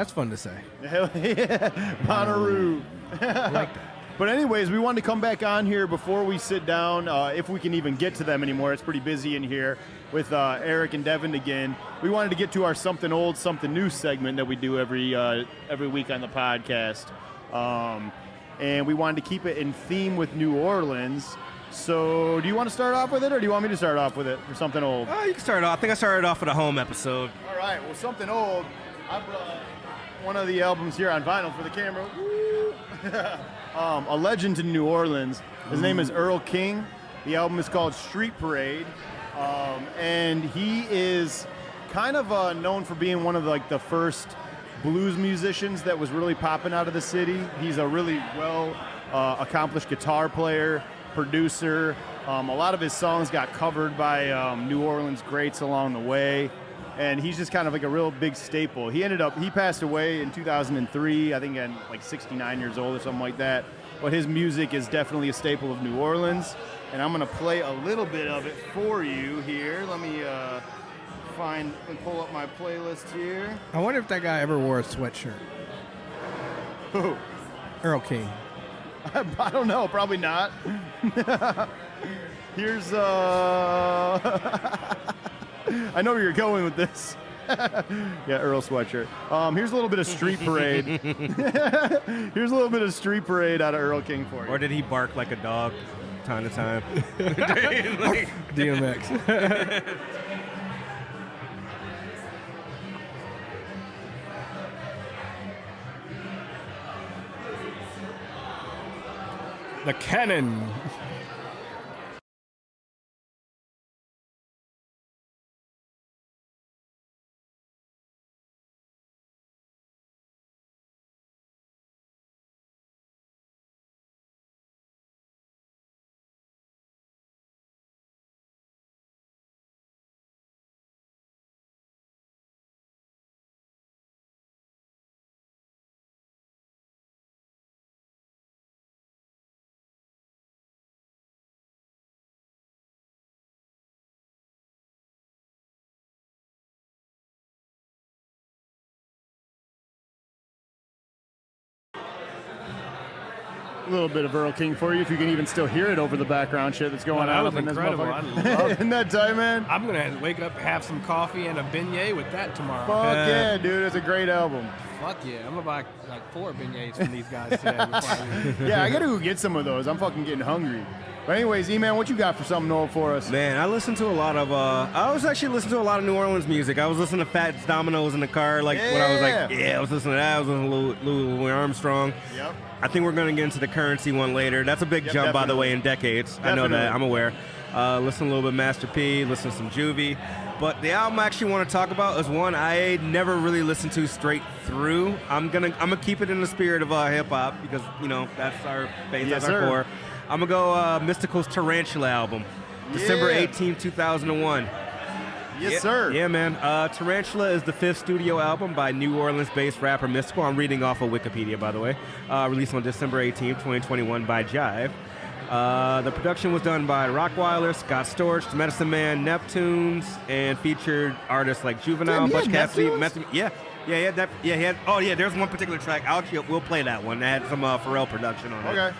That's fun to say. Hell yeah, Bonnaroo. I like that. But anyways, we wanted to come back on here before we sit down, if we can even get to them anymore. It's pretty busy in here with Eric and Deven again. We wanted to get to our Something Old, Something New segment that we do every week on the podcast. And we wanted to keep it in theme with New Orleans. So do you want to start off with it, or do you want me to start off with it for Something Old? Oh, you can start off. I think I started off with a home episode. All right, well, Something Old, I brought one of the albums here on vinyl for the camera. Woo! A legend in New Orleans. His name is Earl King. The album is called Street Parade. And he is kind of known for being one of the first blues musicians that was really popping out of the city. He's a really well accomplished guitar player, producer. A lot of his songs got covered by New Orleans greats along the way. And he's just kind of like a real big staple. He passed away in 2003, I think at like 69 years old or something like that. But his music is definitely a staple of New Orleans. And I'm gonna play a little bit of it for you here. Let me find and pull up my playlist here. I wonder if that guy ever wore a sweatshirt. Who? Earl King. I don't know, probably not. Here's I know where you're going with this. Yeah, Earl sweatshirt. Here's a little bit of Street Parade. Here's a little bit of Street Parade out of Earl King for you. Or did he bark like a dog time to time? DMX. The cannon. A little bit of Earl King for you, if you can even still hear it over the background shit that's going on up in this motherfucker. Isn't that tight, man? I'm going to wake up, have some coffee, and a beignet with that tomorrow. Fuck yeah, dude. It's a great album. Fuck yeah. I'm going to buy like 4 beignets from these guys today. Yeah, I got to go get some of those. I'm fucking getting hungry. But anyways, E-Man, what you got for something old for us? Man, I listened to a lot of, I was actually listening to a lot of New Orleans music. I was listening to Fats Domino's in the car, when I was I was listening to that. I was listening to Louis Armstrong. Yep. I think we're going to get into the Currency one later. That's a big jump, definitely. by the way, in decades. Definitely. I know that. I'm aware. Listen a little bit of Master P, listen to some Juvie. But the album I actually want to talk about is one I never really listened to straight through. I'm gonna keep it in the spirit of hip hop because that's our base, yes, that's our sir. core. I'm gonna go Mystical's Tarantula album, December 18, 2001. Yes, sir. Yeah, man. Tarantula is the 5th studio album by New Orleans-based rapper Mystical. I'm reading off of Wikipedia, by the way. Released on December 18, 2021 by Jive. The production was done by Rockweiler, Scott Storch, Medicine Man, Neptunes, and featured artists like Juvenile, Damn, Butch Cassidy. Neptunes? There's one particular track. We'll play that one. That had some Pharrell production on it. Okay.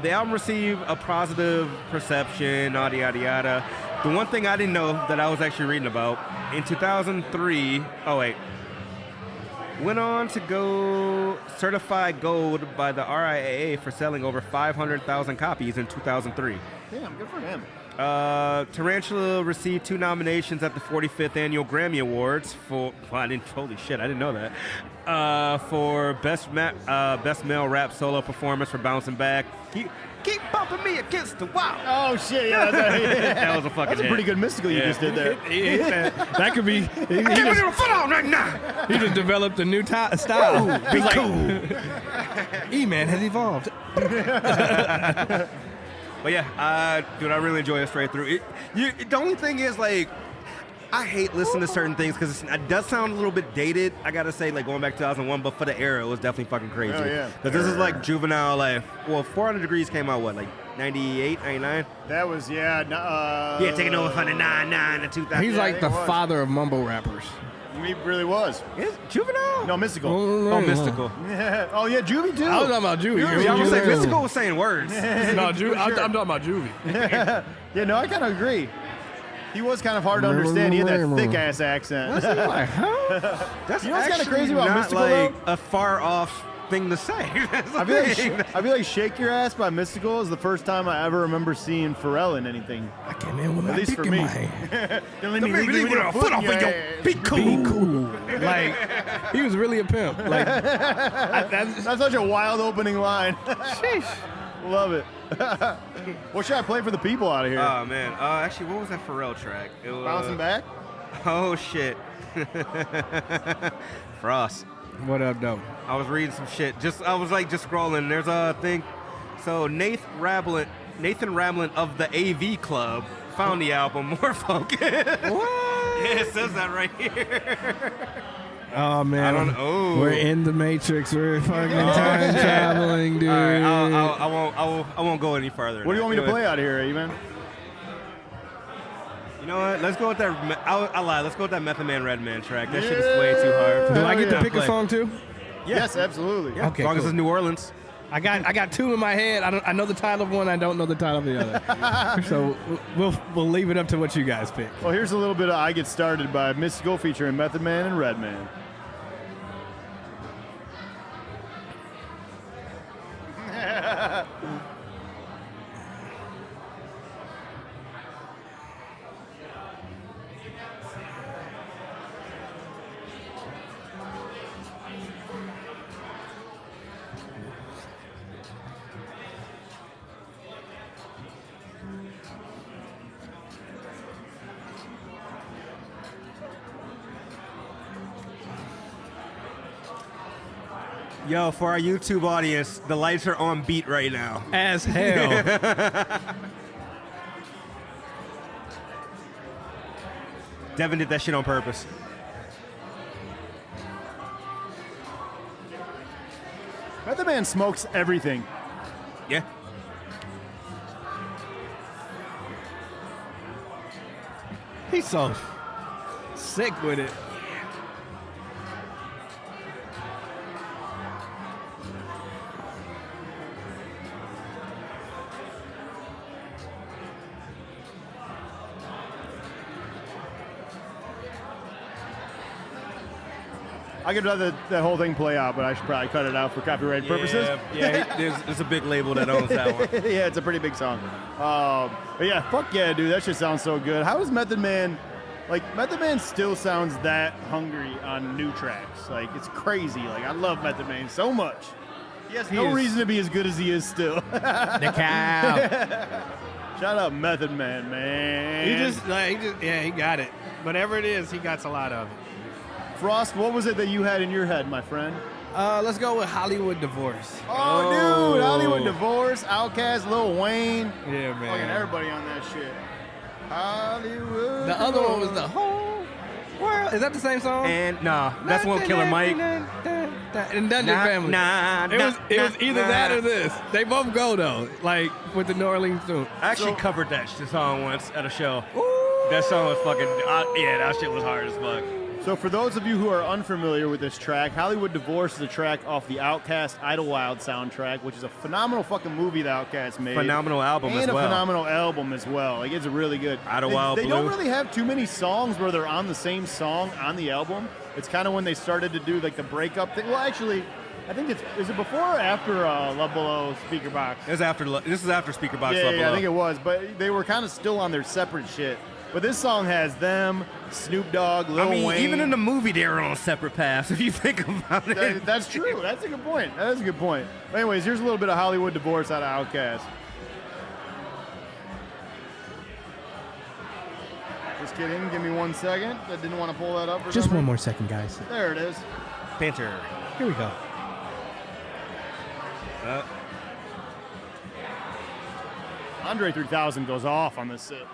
The album received a positive perception, yada, yada, yada. The one thing I didn't know that I was actually reading about, in 2003, went on to go certified gold by the RIAA for selling over 500,000 copies in 2003. Damn, good for him. Tarantula received 2 nominations at the 45th Annual Grammy Awards for, holy shit, I didn't know that, for Best Male Rap Solo Performance for Bouncing Back. Keep bumping me against the wall. Oh, shit, yeah. That was a fucking That's a pretty good Mystical you just did there. That could be. He Get rid of the foot on right now. He just developed a new style. Be cool. E-Man has evolved. But yeah, dude, I really enjoy it straight through. The only thing is, I hate listening to certain things because it does sound a little bit dated, I gotta say, going back to 2001, but for the era, it was definitely fucking crazy. Oh, yeah. Because this is like Juvenile, 400 Degrees came out, 98, 99? That was, Yeah, taking over from the 99 to 2000. He's like it the was. father of mumble rappers. He really was. Is Juvenile? No, Mystical. Oh, Mystical. Oh, yeah, Juvie, too. I was talking about Juvie. I was saying Mystical was saying words. No, For sure. I'm talking about Juvie. Yeah, no, I kind of agree. He was kind of hard to understand. He had that thick-ass accent. Like, huh? That's You know what's kinda actually crazy about not Mystical, like though? a far off thing to say. That's the I feel, thing. like, I feel like Shake Your Ass by Mystical is the first time I ever remember seeing Pharrell in anything. I came in with At my least dick for in me. my hand. Don't let Don't me make me leave leave with with a a foot foot off off of your- your Be cool. Be cool. Like, he was really a pimp. Like, That's such a wild opening line. sheesh. Love it. What should I play for the people out of here? Oh man. Actually, what was that Pharrell track? It was, Bouncing back? Oh shit. Frost. What up, though? I was reading some shit. I was like just scrolling. There's a thing. So Nathan Ramlin of the AV Club found the album More Folk. What? Yeah, it says that right here. Oh, man. I don't know. We're in the Matrix. We're fucking time traveling, dude. All right, I won't go any further. What do you want me to play out of here, Evan? You know what? Let's go with that. I lied. Let's go with that Method Man Redman track. That shit is way too hard. Do I get to yeah. pick a song, too? Yes, absolutely. Yeah, Okay, as long as cool. it's New Orleans. I got two in my head. I know the title of one. I don't know the title of the other. So we'll leave it up to what you guys pick. Well, here's a little bit of I Get Started by Mystical featuring Method Man and Redman. Yo, for our YouTube audience, the lights are on beat right now. As hell. Deven did that shit on purpose. Method Man smokes everything. Yeah. He's so sick with it. I could let that whole thing play out, but I should probably cut it out for copyright purposes. Yeah, there's a big label that owns that one. Yeah, it's a pretty big song. But yeah, fuck yeah, dude. That shit sounds so good. How is Method Man, like, Method Man still sounds that hungry on new tracks. Like, it's crazy. Like, I love Method Man so much. He has no is. reason to be as good as he is still. The cow. Shout out Method Man, man. He got it. Whatever it is, he got a lot of it. Frost, what was it that you had in your head, my friend? Let's go with Hollywood Divorce. Oh, dude, Hollywood Divorce, Outkast, Lil Wayne. Yeah, Fucking man. everybody on that shit. Hollywood. The other one was Divorce. the whole world. Is that the same song? And nah, that's one Killer Mike. And Dungeon Family. Nah, It was either that or this. They both go though, like with the New Orleans tune. I actually covered that song once at a show. That song was fucking, yeah, that shit was hard as fuck. So for those of you who are unfamiliar with this track, Hollywood Divorce is a track off the Outkast Idlewild soundtrack, which is a phenomenal fucking movie the Outkast made. Phenomenal album and as a well. phenomenal album as well. Like, it's really good. Idlewild They don't Blue. really have too many songs where they're on the same song on the album. It's kind of when they started to do like the breakup thing. Well, actually, I think is it before or after Love Below Speaker Box? This is after Speaker Box Yeah, Love yeah, I Below. think it was, but they were kind of still on their separate shit. But this song has them, Snoop Dogg, Lil Wayne. even in the movie, they were on separate paths. If you think about it, That's true. That's a good point. That is a good point. But anyways, here's a little bit of Hollywood Divorce out of Outkast. Just kidding. Give me 1 second. I didn't want to pull that up. Just one more second, guys. There it is. Panther. Here we go. Andre 3000 goes off on this set.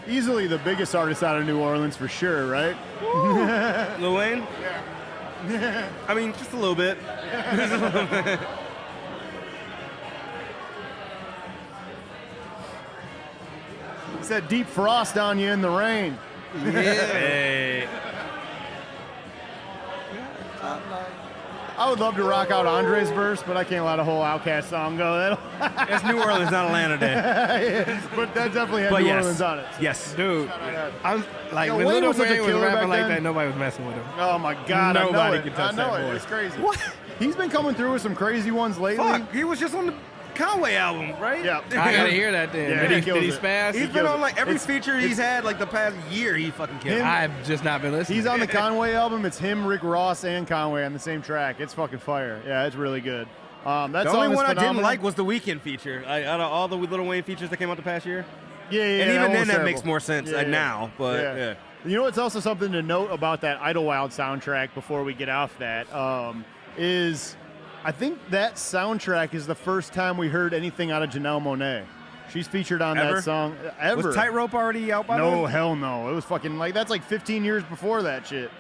easily the biggest artist out of New Orleans for sure, right? Lil Wayne? Yeah. I mean, just a little bit. It's that deep frost on you in the rain. Yeah. Hey. I would love to rock out Andre's verse, but I can't let a whole Outkast song go. It's New Orleans, not Atlanta Day. But that definitely had But New yes. Orleans on it. Yes. Dude, I'm like, Yo, when Wayne Lil was such a Wayne was killer rapping back like then. that, nobody was messing with him. Oh my God, Nobody I know can it. touch I know that it. voice. It's crazy. What? He's been coming through with some crazy ones lately. Fuck, he was just on the Conway album, right? Yeah. I gotta hear that then. Yeah, did he he kills it. spaz? He's been kills on it. like every It's- feature he's had like the past year. He fucking killed. Him- I've just not been listening. He's on the Conway album. It's him, Rick Ross, and Conway on the same track. It's fucking fire. Yeah, it's really good. That The song only is one I didn't phenomenal. like was the Weeknd feature. Out of all the Lil Wayne features that came out the past year, Yeah, and that even one then was that terrible. makes more sense Yeah, yeah. now. But yeah. You know what's also something to note about that Idlewild soundtrack before we get off that is I think that soundtrack is the first time we heard anything out of Janelle Monáe. She's featured on Ever? that song. Ever. Was Tightrope already out by No, then? hell no. It was fucking like, that's like 15 years before that shit.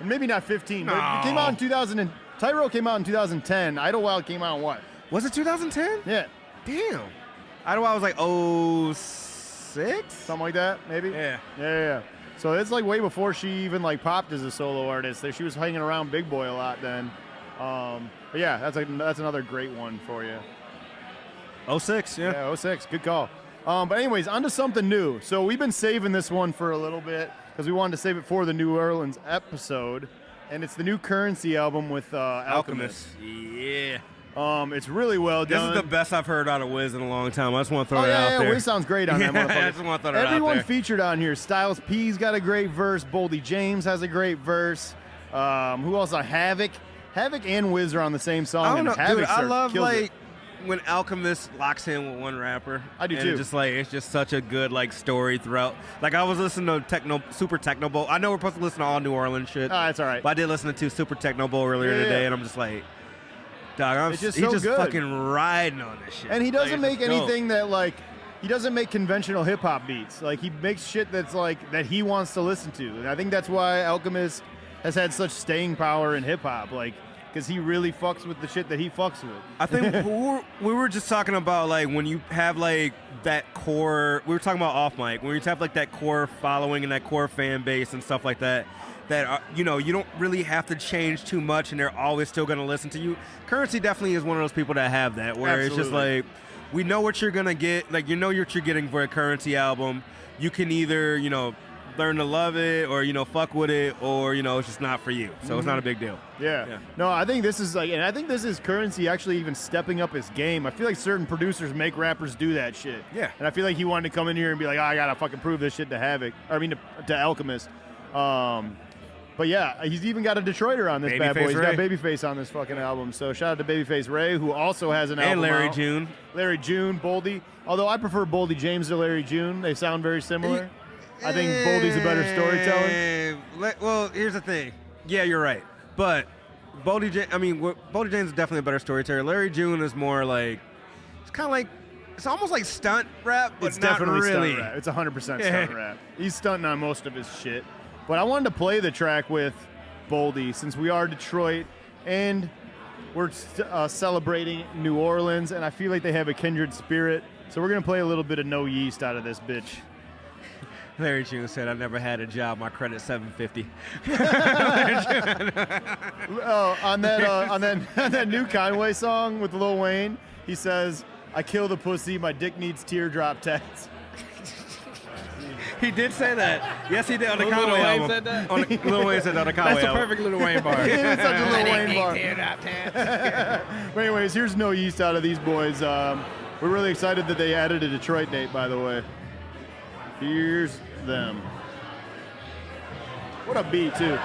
Maybe not 15, but it came out in 2000. And Tightrope came out in 2010. Idlewild came out in what? Was it 2010? Yeah, Damn. Idlewild was like 06? something like that, maybe. Yeah. So it's like way before she even like popped as a solo artist. She was hanging around Big Boy a lot then. But yeah, that's another great one for you. 06, yeah. Yeah, 06, good call. But anyways, on to something new. So we've been saving this one for a little bit because we wanted to save it for the New Orleans episode, and it's the new Currency album with Alchemist. Yeah. It's really well This done. is the best I've heard out of Wiz in a long time. I just want to throw Oh that out yeah, there. Wiz sounds great on that Yeah, motherfucker. I just want to throw that out Everyone there. featured on here. Styles P's got a great verse. Boldy James has a great verse. Who else? Havoc. Havoc and Wiz are on the same song. I don't know, and Havoc dude. I love kills it. like when Alchemist locks in with one rapper. I do and too. It's just like it's just such a good like story throughout. Like I was listening to Super Techno Bowl. I know we're supposed to listen to all New Orleans shit. That's all right. But I did listen to Super Techno Bowl earlier Yeah. today, and I'm just like, dog, It's just he's so just good. fucking riding on this shit. And he doesn't Like, make it's dope. anything that like he doesn't make conventional hip hop beats. Like he makes shit that's like that he wants to listen to. And I think that's why Alchemist has had such staying power in hip hop. Like because he really fucks with the shit that he fucks with. I think we were just talking about like when you have like that core. We were talking about off mic when you have like that core following and that core fan base and stuff like that. That you know you don't really have to change too much and they're always still gonna listen to you. Currency definitely is one of those people that have that where it's just Absolutely. like we know what you're gonna get. Like you know what you're getting for a Currency album. You can either learn to love it or fuck with it or it's just not for you. So it's not a big deal. Yeah. No, I think this is and I think this is Currency actually even stepping up his game. I feel like certain producers make rappers do that shit. Yeah. And I feel like he wanted to come in here and be like, I gotta fucking prove this shit to Havoc. To Alchemist. But yeah, he's even got a Detroiter on this bad boy. Babyface He's got Ray. Babyface on this fucking album. So shout out to Babyface Ray, who also has an album And Larry out. June. Larry June, Boldy. Although I prefer Boldy James to Larry June. They sound very similar. I think Boldy's a better storyteller. Well, here's the thing. Yeah, you're right. But Boldy James is definitely a better storyteller. Larry June is more like it's kind of like it's almost like stunt rap, but It's not definitely really. stunt rap. It's 100% stunt rap. He's stunting on most of his shit. But I wanted to play the track with Boldy since we are Detroit and we're celebrating New Orleans, and I feel like they have a kindred spirit. So we're going to play a little bit of No Yeast out of this bitch. Larry June said, "I never had a job. My credit's $750." On that new Conway song with Lil Wayne, he says, "I kill the pussy, my dick needs teardrop tats." He did say that. Yes, he did on the Lil Conway Wayne album. said that? Lil Wayne said that on the Conway That's the album. perfect Little Wayne bar. It is such a Lil Wayne bar. But anyways, here's No Yeast out of these boys. We're really excited that they added a Detroit date, by the way. Here's them. What a beat, too.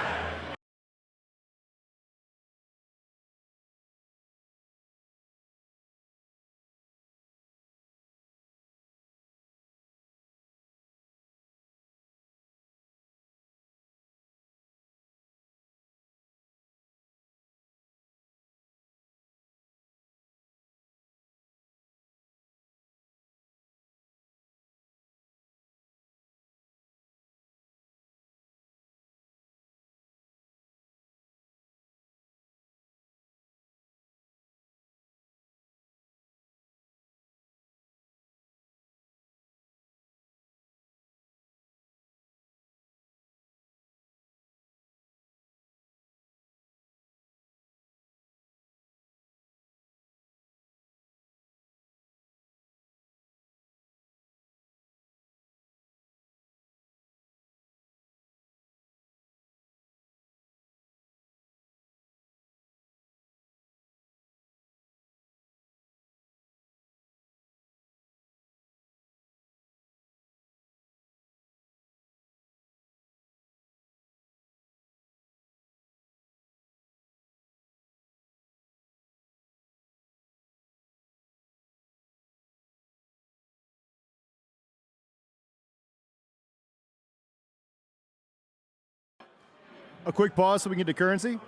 a quick pause so we can get to currency?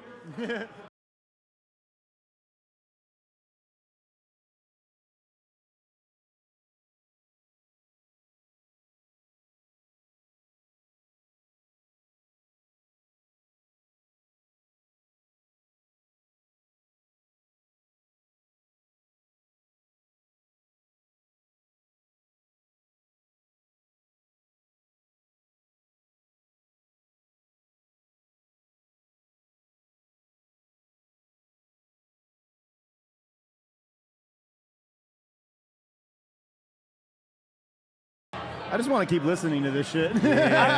I just want to keep listening to this shit. I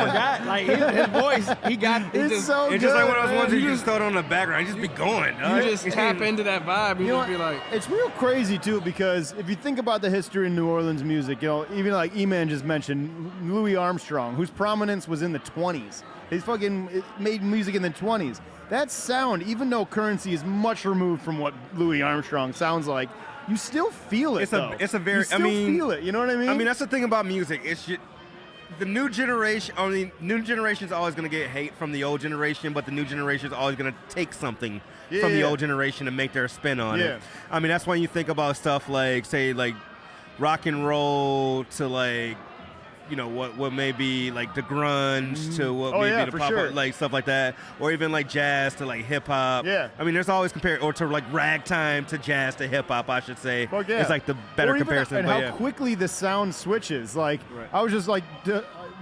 forgot. Like his voice, It's so good. It's just like one of those man. ones that you just throw it on the background, you just be going. You just tap into that vibe. You You know just be what? like, It's real crazy too, because if you think about the history of New Orleans music, even like E-Man just mentioned, Louis Armstrong, whose prominence was in the 20s. He's fucking made music in the 20s. That sound, even though Currency is much removed from what Louis Armstrong sounds like, you still feel it. It's a very. you still feel it. You know what I mean? I mean, that's the thing about music. The new generation. I mean, new generation is always going to get hate from the old generation, but the new generation is always going to take something from the old generation and make their spin on it. I mean, that's when you think about stuff like, say, like rock and roll to like, you know, what may be like the grunge to what may be the pop, like stuff like that, or even like jazz to like hip hop. Yeah. I mean, there's always or to like ragtime to jazz to hip hop, I should say. Fuck yeah. It's like the better Or even- comparison. And but how quickly the sound switches. Like, I was just like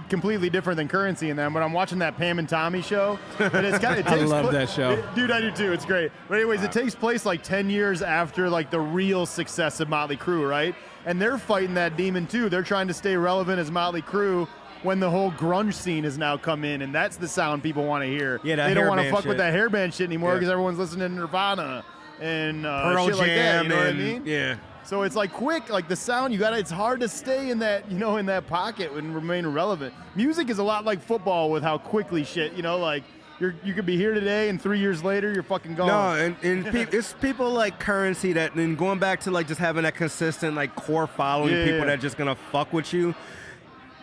completely different than Currency in them, but I'm watching that Pam and Tommy show. And it's got, I love that show. Dude, I do too. It's great. But anyways, it takes place like 10 years after like the real success of Motley Crue, right? And they're fighting that demon too. They're trying to stay relevant as Motley Crue when the whole grunge scene has now come in, and that's the sound people want to hear. Yeah, that they don't want to hairband fuck with shit. that hairband shit anymore because everyone's listening to Nirvana and shit like that. You know what I mean? Yeah. So it's like quick, like the sound it's hard to stay in that, in that pocket and remain relevant. Music is a lot like football with how quickly shit, like you could be here today and 3 years later you're fucking gone. No, and it's people like Currency that, and going back to like just having that consistent like core following, people that just gonna fuck with you.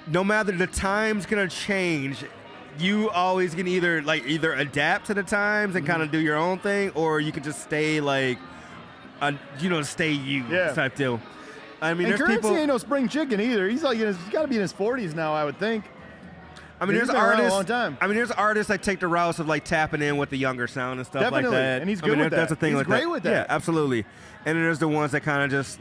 No matter the time's gonna change, you always can either adapt to the times and kind of do your own thing, or you can just stay like, stay you type deal. I mean, and there's Currency people. ain't no spring chicken either. He's like he's got to be in his 40s now, I would think. I mean, He's there's been around artists. a long time. I mean, there's artists that take the routes of like tapping in with the younger sound and stuff Definitely, like that. and he's I mean, good with that's that. the thing He's with great that. with that. Yeah, absolutely. And then there's the ones that kind of just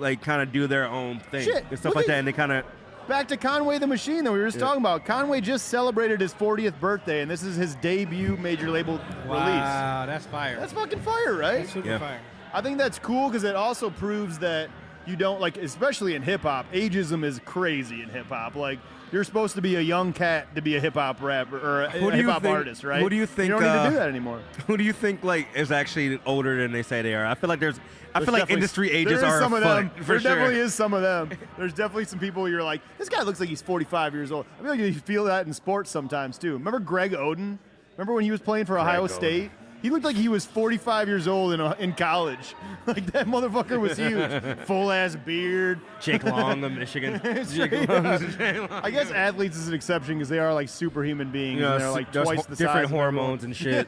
do their own thing Shit, and stuff look like at- that, and they kind of. Back to Conway the Machine that we were just talking about. Conway just celebrated his 40th birthday, and this is his debut major label release. wow, that's fire. That's fucking fire, right? That's super fire. I think that's cool because it also proves that you don't, especially in hip-hop, ageism is crazy in hip-hop. Like, you're supposed to be a young cat to be a hip-hop rapper or a hip-hop artist, right? Who do you think? You don't need to do that anymore. Who do you think is actually older than they say they are? I feel like I feel like definitely- industry ages there is are some of them. afoot, for There sure. definitely is some of them. There's definitely some people you're like, this guy looks like he's 45 years old. I feel like you feel that in sports sometimes too. Remember Greg Oden? Remember when he was playing for Ohio State? He looked like he was 45 years old in college. Like that motherfucker was huge. Full ass beard. Jake Long of Michigan. I guess athletes is an exception because they are like superhuman beings. And they're like there's twice the size. different of hormones and shit,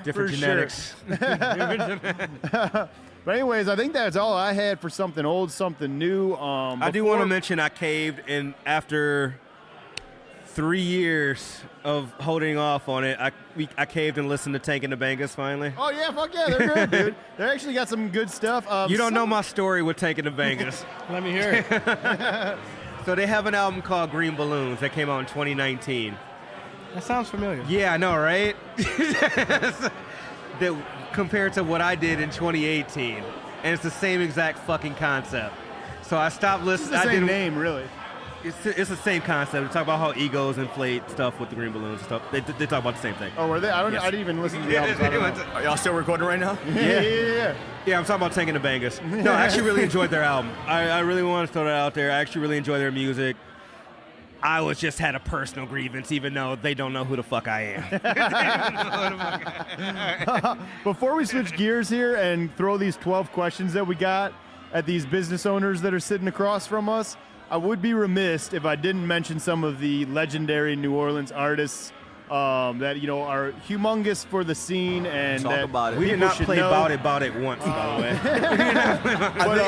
different For genetics. But anyways, I think that's all I had for something old, something new. I do want to mention I caved, and after 3 years of holding off on it, I caved and listened to Tank and the Bangas finally. Oh yeah, fuck yeah, they're good, dude. They actually got some good stuff. You don't know my story with Tank and the Bangas. Let me hear it. So they have an album called Green Balloons that came out in 2019. That sounds familiar. Yeah, I know, right? That compared to what I did in 2018, and it's the same exact fucking concept. So I stopped It's listening. the same name, really. It's the same concept. We talk about how egos inflate stuff with the green balloons and stuff. They talk about the same thing. Oh, were they? I didn't even listen to the album. So I don't know. Are y'all still recording right now? Yeah. Yeah, I'm talking about Tank and the Bangas. No, I actually really enjoyed their album. I really want to throw that out there. I actually really enjoy their music. I had a personal grievance, even though they don't know who the fuck I am. Before we switch gears here and throw these 12 questions that we got at these business owners that are sitting across from us, I would be remiss if I didn't mention some of the legendary New Orleans artists that are humongous for the scene and Talk that about it. We did people not should play know. About It once, by the way.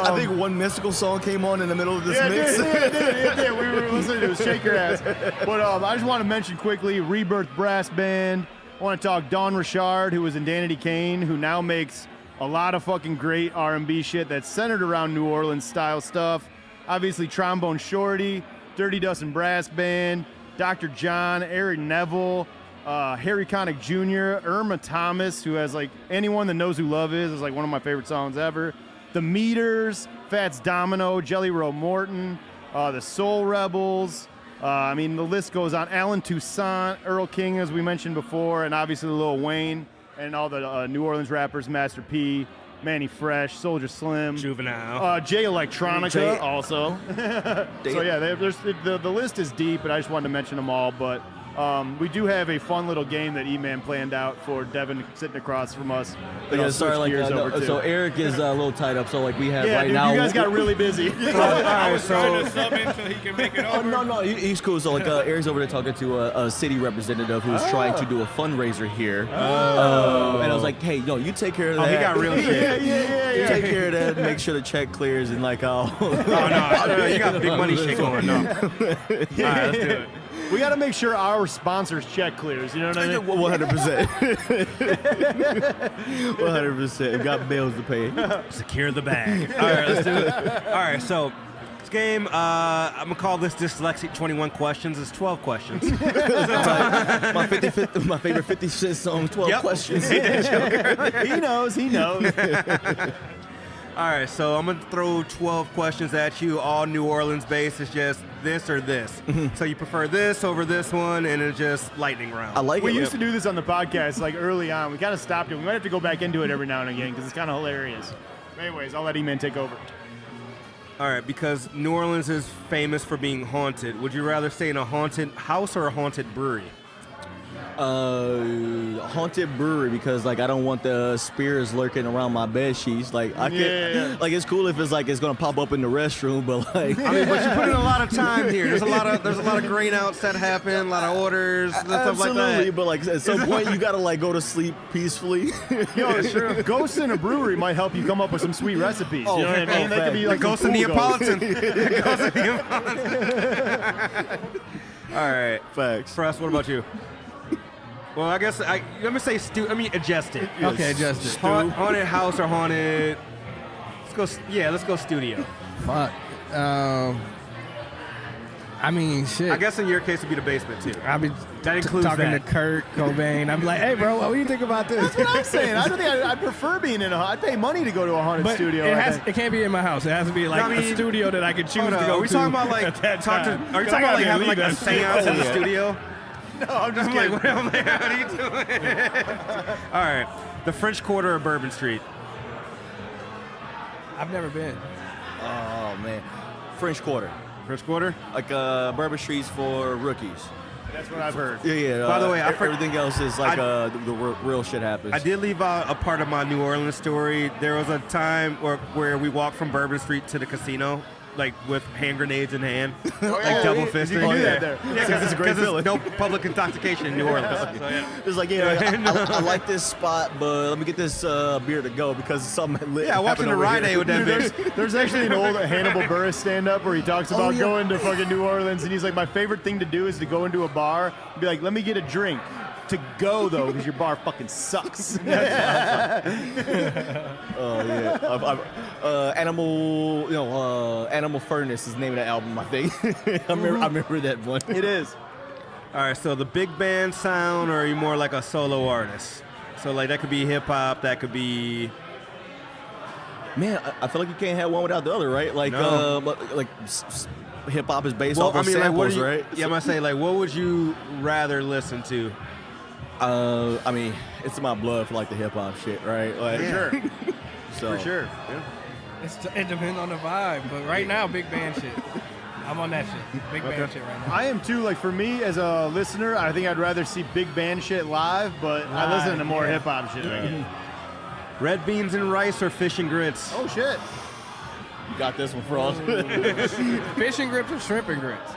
I think one mystical song came on in the middle of this Yeah, mix. it did. We were listening to it, Shake Your Ass. But I just want to mention quickly, Rebirth Brass Band. I want to talk Don Richard, who was in Danity Kane, who now makes a lot of fucking great R&B shit that's centered around New Orleans style stuff. Obviously, Trombone Shorty, Dirty Dustin Brass Band, Dr. John, Eric Neville, Harry Connick Jr., Irma Thomas, who has like Anyone That Knows Who Love is like one of my favorite songs ever. The Meters, Fats Domino, Jelly Roll Morton, the Soul Rebels. The list goes on. Alan Toussaint, Earl King, as we mentioned before, and obviously Lil Wayne, and all the New Orleans rappers, Master P, Manny Fresh, Soulja Slim, Juvenile, Jay Electronica, Jay. Also. So yeah, the list is deep, and I just wanted to mention them all. But we do have a fun little game that E-Man planned out for Deven sitting across from us. that I'll switch gears over to. So Eric is a little tied up. So like we have Yeah, right dude, now. you guys got really busy. I was trying to sub in so he can make it Oh, over. no, he's cool. So like Eric's over there talking to a city representative who's trying to do a fundraiser here. And I was like, hey, you take care of that. he got real shit. You take care of that. Make sure the check clears and like Oh no, you got big money shit going. No. All right, let's do it. We got to make sure our sponsors' check clears. You know what I mean? 100%. 100%. We got bills to pay. Secure the bag. All right, let's do it. All right, so this game, I'm going to call this Dyslexic 21 Questions. It's 12 questions. my favorite 50 Cent song, 12 questions. He knows. All right, so I'm going to throw 12 questions at you, all New Orleans based. It's just this or this. So you prefer this over this one, and it's just lightning round. I like We it. used to do this on the podcast like early on. We kind of stopped it. We might have to go back into it every now and again because it's kind of hilarious. Anyways, I'll let E-Man take over. All right, because New Orleans is famous for being haunted. Would you rather stay in a haunted house or a haunted brewery? Haunted brewery, because like I don't want the spirits lurking around my bed sheets. Like I can, like it's cool if it's like it's gonna pop up in the restroom, but like But you put in a lot of time here. There's a lot of grain outs that happen, a lot of orders, and stuff like absolutely. that. But like at some point you gotta like go to sleep peacefully. Ghosts in a brewery might help you come up with some sweet recipes. Oh, you know what I mean? oh, That could be The like Ghost some in cool Neapolitan. The Ghost in Neapolitan. All right, Facts. Frost, what about you? Well, I guess let me say adjust it. Okay, adjust it. Haunted house or haunted? Let's go studio. Fuck. Shit. I guess in your case it'd be the basement too. I'll be That includes talking that. to Kurt Cobain. I'm like, hey, bro, what do you think about this? That's what I'm saying. I don't think I'd prefer being in I'd pay money to go to a haunted But studio. it can't be in my house. It has to be like a studio that I can choose to go to. Are we talking about like at that time. Are you talking about like having like a seance in the Yeah. studio? No, I'm just I'm kidding. like, what are you doing? All right, the French Quarter or Bourbon Street? I've never been. Oh man, French Quarter, French Quarter? like Bourbon Street's for rookies. That's what I've heard. Yeah. By the way, everything else is like the real shit happens. I did leave out a part of my New Orleans story. There was a time where we walked from Bourbon Street to the casino, like with hand grenades in hand, like double fisting. You can do that there. Yeah, It's a great because feeling. there's no public intoxication in New Orleans. So, yeah. It's like, I like this spot, but let me get this beer to go because something lit. Yeah, I walked happened into over Rite here. Aid with that bitch. There's actually an old Hannibal Buress stand-up where he talks about yeah. going to fucking New Orleans, and he's like, my favorite thing to do is to go into a bar and be like, let me get a drink. To go though, because your bar fucking sucks. Oh yeah, Animal Furnace is the name of that album, I think. I remember that one. It is. All right, so the big band sound, or are you more like a solo artist? So like that could be hip hop, that could be. Man, I feel like you can't have one without the other, right? Like, No. hip hop is based off of what samples, do you, right? Yeah, I'm gonna say like, what would you rather listen to? It's in my blood for like the hip hop shit, right? Like, Sure. So. For sure. It depends on the vibe, but right now, big band shit. I'm on that shit. Big band shit right now. I am too. Like for me as a listener, I think I'd rather see big band shit live, but I listen to more hip hop shit. Red beans and rice or fish and grits? Oh shit. You got this one, Frost. Fish and grits or shrimp and grits?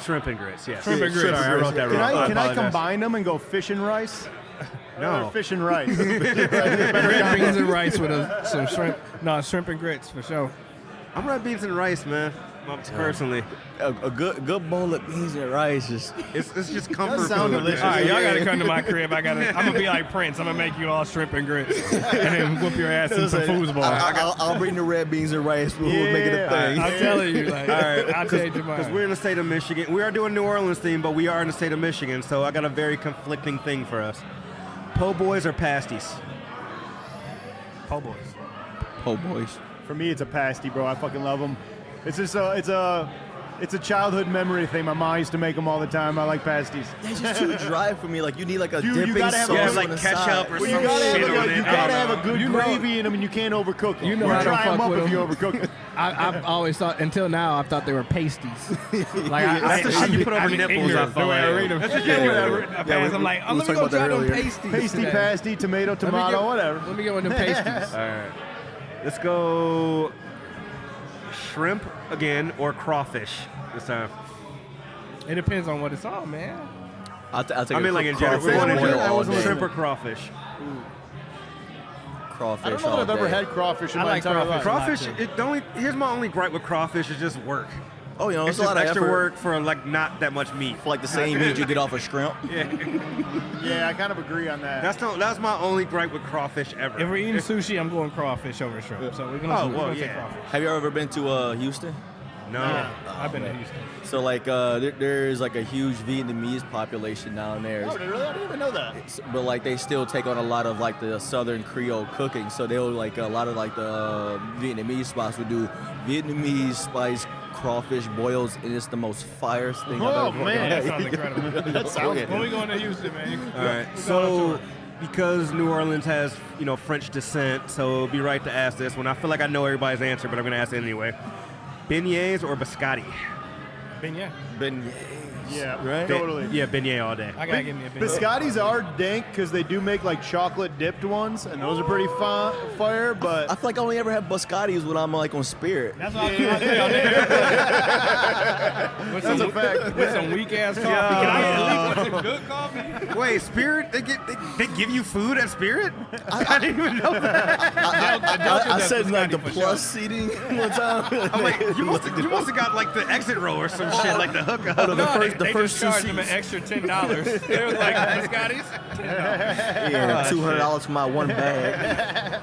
Shrimp and grits, yes. Shrimp and grits. Sorry, I wrote that wrong. Can I apologize. combine them and go fish and rice? No. Fish and rice. Red beans and rice with some shrimp. No, shrimp and grits for sure. I'm red beans and rice, man. Personally, A good bowl of beans and rice is. it's just comfort That sound food. delicious. All right, y'all gotta come to my crib. I'm gonna be like Prince. I'm gonna make you all shrimp and grits, and then whoop your ass in some foosball. I'll bring the red beans and rice. We'll make it a thing. I'm telling you, like, All right, I'll change your mind. Because we're in the state of Michigan. We are doing New Orleans theme, but we are in the state of Michigan, so I got a very conflicting thing for us. Po' boys or pasties? Po' boys. Oh boys. For me, it's a pasty, bro. I fucking love them. It's just it's a childhood memory thing. My mom used to make them all the time. I like pasties. It's just too dry for me. Like you need like a You dipping gotta have sauce Yeah, on like the ketchup side. or Well, some you gotta shit have, on it. you I gotta don't have know. a good You know- gravy in them, and you can't overcook them. You know or I don't dry them fuck up with if you them. overcook them. I've always thought, until now, I've thought they were pasties. Like That's the shit you put over I'm nipples, ignorant I the way I thought. read them. That's the shit Yeah, you whatever. read. I pass, I'm like, oh, we let me was go talking try about them that earlier. pasties. Pasty, today. pasty, tomato, Let me tomato, get- whatever. Let me get one of them pasties. All right. Let's go shrimp again or crawfish this time. It depends on what it's on, man. I'll take I mean, like in general. crawfish We're going in boil general. all day. Shrimp or crawfish? Crawfish. I don't know all that I've ever day. had crawfish in I my like entire crawfish. life. Crawfish. Here's my only gripe with crawfish is just work. Oh, you know, It's it's a just lot of extra effort work for like not that much meat. for like the same meat you get off a shrimp. Yeah, I kind of agree on that. That's my only gripe with crawfish ever. If we're eating sushi, I'm going crawfish over shrimp. So we're gonna, Oh, we're well, gonna say yeah. crawfish. Have you ever been to Houston? no. Yeah, I've been to Houston. So like there's like a huge Vietnamese population down there. Oh, really? I didn't even know that. But like they still take on a lot of like the Southern Creole cooking. So they'll like a lot of like the Vietnamese spots would do Vietnamese spice crawfish boils, and it's the most fire thing Oh, I've ever man. That sounds incredible. That sounds When we going to Houston, man? All right. So, because New Orleans has, French descent, so it'll be right to ask this one. I feel like I know everybody's answer, but I'm going to ask it anyway. Beignets or biscotti? Beignet. Yeah, Right? totally. Yeah, beignet all day. I gotta give me a beignet. Biscottis are dank because they do make like chocolate dipped ones, and those are pretty fire. But I feel like I only ever have biscottis when I'm like on Spirit. That's all I can say on there. that's a fact. With some weak ass coffee. Can I at least with some good coffee? Wait, Spirit? They give you food at Spirit? I didn't even know that. I said like the biscotti for plus seating one time. I'm like, you must have got like the exit row or some shit, like the hookup. Oh, no, the They first just two charged them an seats. extra $10. They was like, biscottis? Yeah, $200 for my one bag.